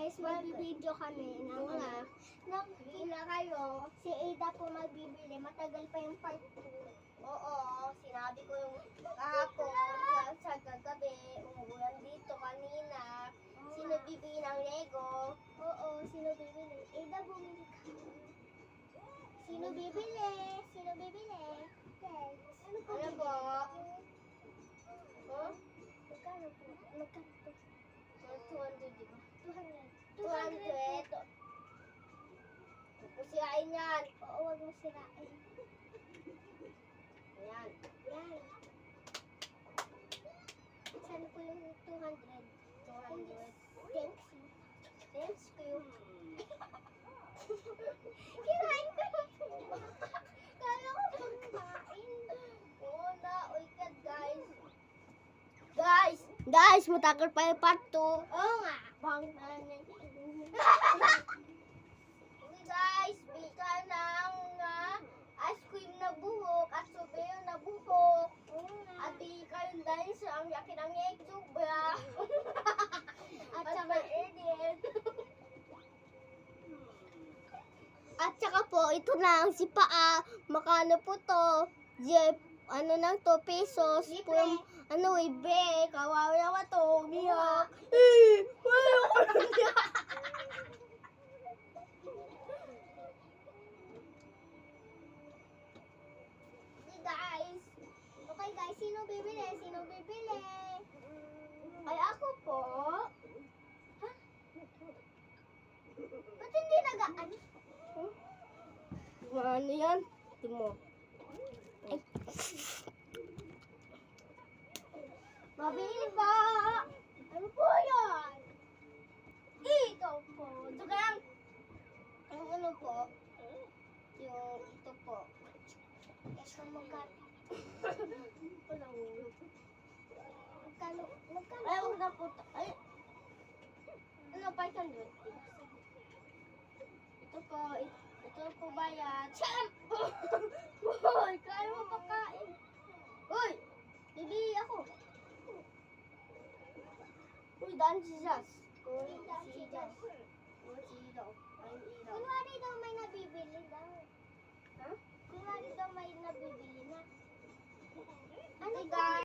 guys, magbibideo kami ng ina kayo. Si Ada po magbibili. Matagal pa yung part 2. Oo, sinabi ko yung kahapon sa kagabi, umuulan dito kanina. Sino bibili ng Lego? Oo, sino bibili? Ada, bumili ka. Sino bibili? Sino bibili? Guys, ano po? Ano po? Huh? Magkano po? Magkano po? 200, di ba? 200. 200. Sirain yan. Oo, wag mo sirain. Ayan. Yan. Saan po yung 200? 200. Thanks. Thanks you. Kinain ko na po. Kala ko pagkain. Oo na, uykad guys. Guys, matagal pa yung part 2. Oo nga. Bang na yan. Okay guys, bili ka ng ice cream na buhok at sobrang na buhok. Oo nga. At bili ka yung dinosaur ang yaki ng egg sobra. At At saka, may edit. At saka po, ito na ang si Paa. Makano po to? Jeff, ano lang to, pesos. Libre. From, ano, ibe. Kawawa naman to. Umiyak. Guys, okay guys, sino bibili? Sino bibili? ay ako po. Ba't hindi nagaan? Ano yan? Ito mo. Ay. Mabili po! Ano po yan? Ito po. Dugang. Ang ano po? Yung ito po. Ito magkano? Walang ulo. Magkano? Magkano? Ay, huwag na po. Ay. Ano, 500? Ito po. Ito po bayad. Champ! Hoy, kaya mo pagkain. Hoy! Bibili ako. Uy, daan si Jazz. Uy, daan si Jazz. Uy, si Ilaw. Ay, Ilaw. Kunwari daw may nabibili daw. Ha? Kunwari daw may nabibili na. Ano Hey, po? guys.